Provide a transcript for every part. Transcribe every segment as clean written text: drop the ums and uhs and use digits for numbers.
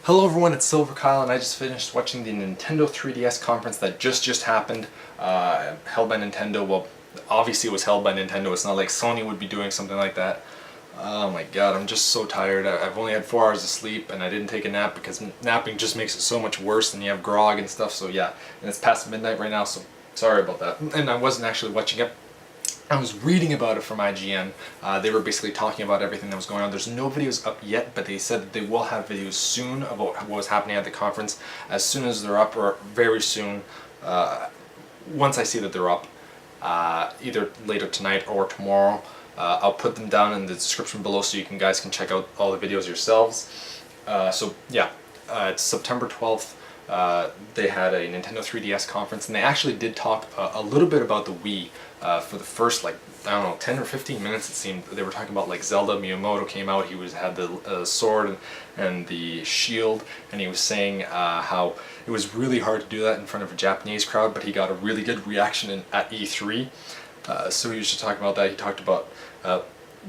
Hello everyone, it's Silver Kyle, and I just finished watching the Nintendo 3DS conference that just happened, held by Nintendo. Well, obviously it was held by Nintendo. It's not like Sony would be doing something like that. Oh my god, I'm just so tired. I've only had 4 hours of sleep, and I didn't take a nap because napping just makes it so much worse, and you have grog and stuff, so yeah. And it's past midnight right now, so sorry about that. And I wasn't actually watching it. I was reading about it from IGN. They were basically talking about everything that was going on. There's no videos up yet, but they said that they will have videos soon about what was happening at the conference. As soon as they're up, or very soon, once I see that they're up, either later tonight or tomorrow, I'll put them down in the description below so you guys can check out all the videos yourselves. So yeah, it's September 12th. They had a Nintendo 3DS conference, and they actually did talk a little bit about the Wii for the first, like, I don't know, 10 or 15 minutes it seemed. They were talking about, like, Zelda. Miyamoto came out, he had the sword and the shield, and he was saying how it was really hard to do that in front of a Japanese crowd, but he got a really good reaction at E3. So he was just talking about that. He talked about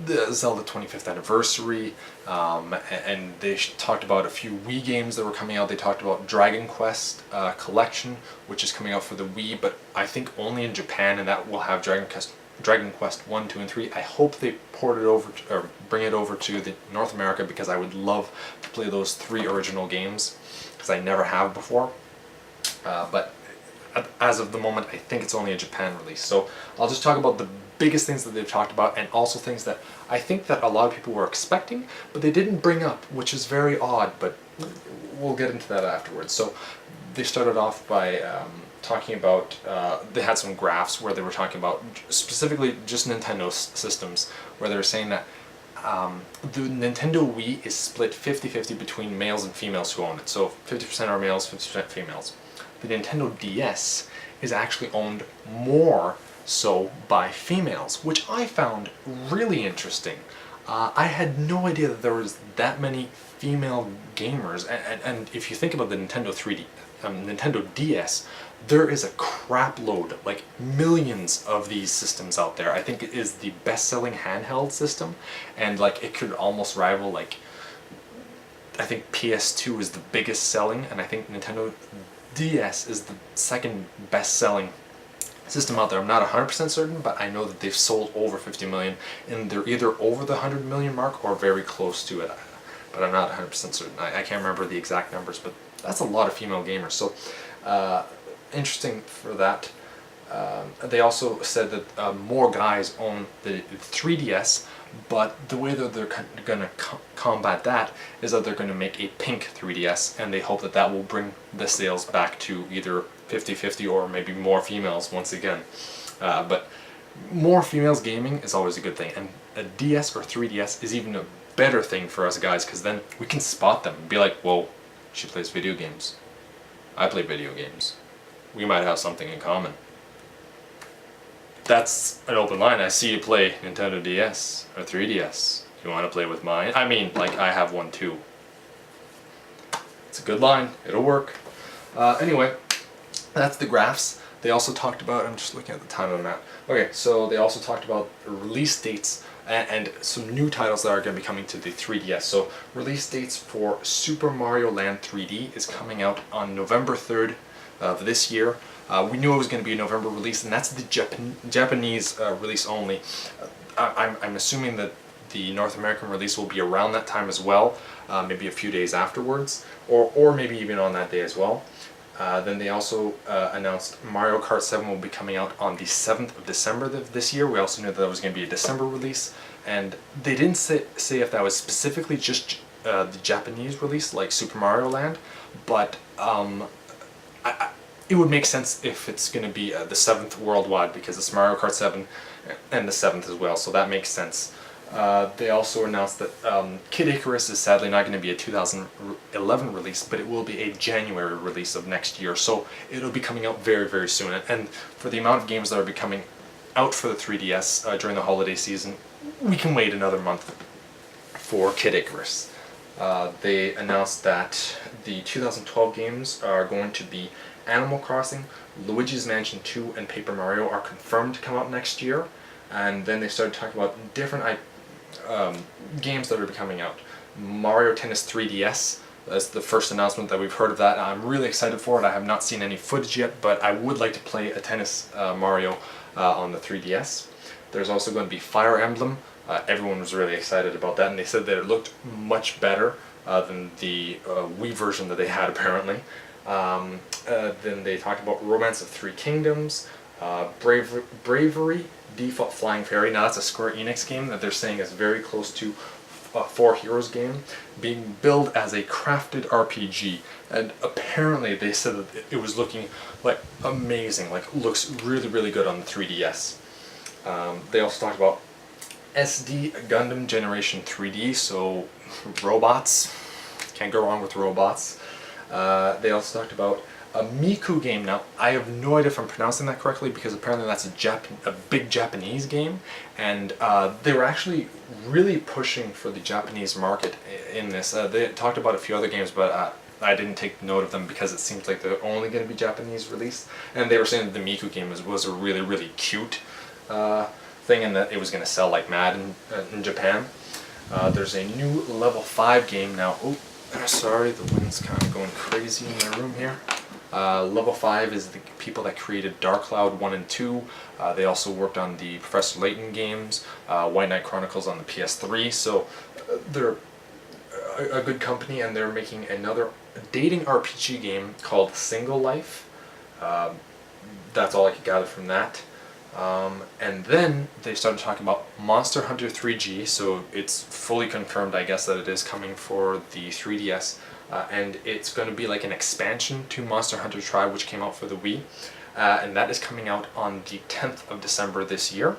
the Zelda 25th anniversary, and they talked about a few Wii games that were coming out. They talked about Dragon Quest Collection, which is coming out for the Wii, but I think only in Japan, and that will have Dragon Quest 1, 2, and 3. I hope they port it over to, or bring it over to North America, because I would love to play those 3 original games, because I never have before. But as of the moment, I think it's only a Japan release. So I'll just talk about the biggest things that they've talked about, and also things that I think that a lot of people were expecting, but they didn't bring up, which is very odd, but we'll get into that afterwards. So they started off by talking about, they had some graphs where they were talking about specifically just Nintendo systems, where they were saying that the Nintendo Wii is split 50-50 between males and females who own it. So 50% are males, 50% females. The Nintendo DS is actually owned more so by females, which I found really interesting. I had no idea that there was that many female gamers, and if you think about the Nintendo DS, there is a crap load, like millions of these systems out there. I think it is the best-selling handheld system, and like it could almost rival, like, I think PS2 is the biggest selling, and I think Nintendo DS is the second best-selling system out there. I'm not 100% certain, but I know that they've sold over 50 million, and they're either over the 100 million mark or very close to it, but I'm not 100% certain. I can't remember the exact numbers, but that's a lot of female gamers, so interesting for that. They also said that more guys own the 3DS, but the way that they're going to combat that is that they're going to make a pink 3DS, and they hope that that will bring the sales back to either 50-50 or maybe more females once again. But more females gaming is always a good thing, and a DS or 3DS is even a better thing for us guys, because then we can spot them and be like, whoa, she plays video games. I play video games. We might have something in common. That's an open line. I see you play Nintendo DS or 3DS. You want to play with mine? I mean, like, I have one too. It's a good line. It'll work. Anyway, that's the graphs. They also talked about, I'm just looking at the time on that. Okay, so they also talked about release dates and some new titles that are going to be coming to the 3DS. So release dates for Super Mario Land 3D is coming out on November 3rd of this year. We knew it was going to be a November release, and that's the Japanese release only. I'm assuming that the North American release will be around that time as well, maybe a few days afterwards, or maybe even on that day as well. Then they also announced Mario Kart 7 will be coming out on the 7th of December of this year. We also knew that it was going to be a December release, and they didn't say if that was specifically just the Japanese release, like Super Mario Land, but it would make sense if it's going to be the 7th worldwide, because it's Mario Kart 7 and the 7th as well, so that makes sense. They also announced that Kid Icarus is sadly not going to be a 2011 release, but it will be a January release of next year, so it'll be coming out very, very soon. And for the amount of games that are coming out for the 3DS during the holiday season, we can wait another month for Kid Icarus. They announced that the 2012 games are going to be Animal Crossing, Luigi's Mansion 2, and Paper Mario are confirmed to come out next year. And then they started talking about different games that are coming out. Mario Tennis 3DS That's the first announcement that we've heard of that. I'm really excited for it. I have not seen any footage yet, but I would like to play a tennis Mario on the 3DS. There's also going to be Fire Emblem. Everyone was really excited about that, and they said that it looked much better than the Wii version that they had apparently. Then they talked about Romance of Three Kingdoms, Bravery, Default Flying Fairy. Now that's a Square Enix game that they're saying is very close to a Four Heroes game, being billed as a crafted RPG, and apparently they said that it was looking like amazing, like looks really really good on the 3DS. They also talked about SD Gundam Generation 3D, so robots, can't go wrong with robots. They also talked about a Miku game. Now, I have no idea if I'm pronouncing that correctly because apparently that's a big Japanese game, and they were actually really pushing for the Japanese market in this. They talked about a few other games, but I didn't take note of them because it seems like they're only going to be Japanese released, and they were saying that the Miku game was a really, really cute thing and that it was going to sell like mad in Japan. There's a new level 5 game now. Oh, sorry, the wind's kind of going crazy in my room here. Level 5 is the people that created Dark Cloud 1 and 2. They also worked on the Professor Layton games, White Knight Chronicles on the PS3, so they're a good company, and they're making another dating RPG game called Single Life. That's all I could gather from that. And then they started talking about Monster Hunter 3G, so it's fully confirmed, I guess, that it is coming for the 3DS. And it's going to be like an expansion to Monster Hunter Tribe, which came out for the Wii, and that is coming out on the 10th of December this year.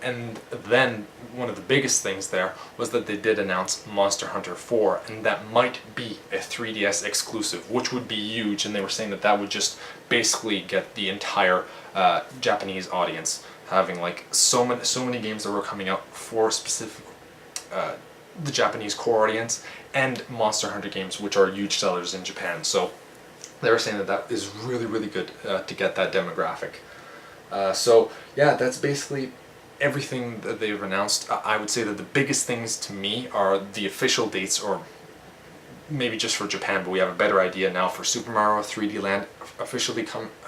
And then one of the biggest things there was that they did announce Monster Hunter 4, and that might be a 3DS exclusive, which would be huge, and they were saying that that would just basically get the entire Japanese audience, having like so many games that were coming out for specific the Japanese core audience, and Monster Hunter games, which are huge sellers in Japan. So they were saying that that is really, really good to get that demographic. So yeah, that's basically everything that they've announced. I would say that the biggest things to me are the official dates, or maybe just for Japan, but we have a better idea now for Super Mario 3D Land officially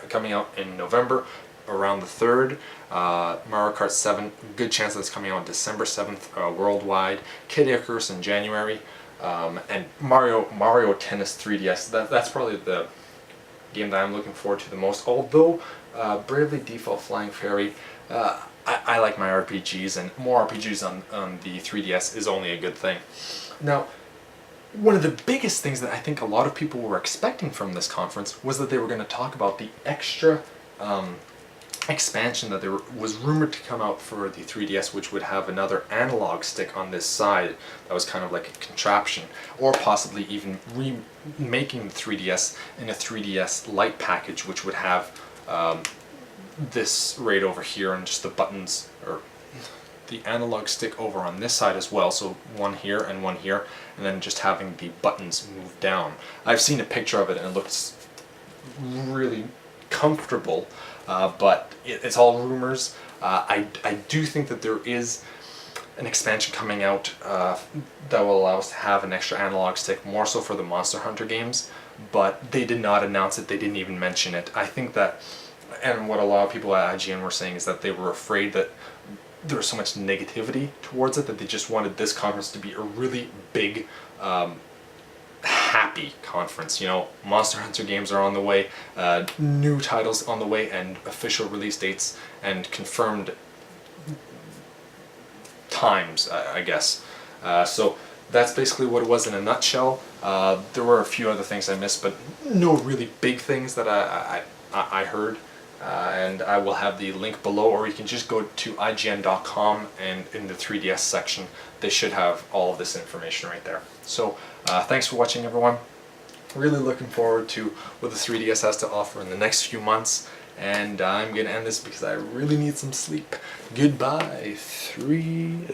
coming out in November, around the 3rd. Mario Kart 7, good chance that's coming out on December 7th worldwide. Kid Icarus in January. And Mario Tennis 3DS, that's probably the game that I'm looking forward to the most. Although Bravely Default Flying Fairy, I like my RPGs, and more RPGs on the 3DS is only a good thing. Now, one of the biggest things that I think a lot of people were expecting from this conference was that they were going to talk about the extra expansion that there was rumored to come out for the 3DS, which would have another analog stick on this side that was kind of like a contraption, or possibly even remaking the 3DS in a 3DS Lite package, which would have this right over here and just the buttons, or the analog stick over on this side as well, so one here, and then just having the buttons move down. I've seen a picture of it and it looks really comfortable, but it's all rumors. I do think that there is an expansion coming out that will allow us to have an extra analog stick, more so for the Monster Hunter games, but they did not announce it, they didn't even mention it. I think that, and what a lot of people at IGN were saying, is that they were afraid that there was so much negativity towards it that they just wanted this conference to be a really big, happy conference. You know, Monster Hunter games are on the way, new titles on the way, and official release dates and confirmed times, I guess. So that's basically what it was in a nutshell. There were a few other things I missed, but no really big things that I heard. And I will have the link below, or you can just go to IGN.com, and in the 3DS section they should have all of this information right there. So thanks for watching, everyone. Really looking forward to what the 3DS has to offer in the next few months, and I'm going to end this because I really need some sleep. Goodbye, 3DS.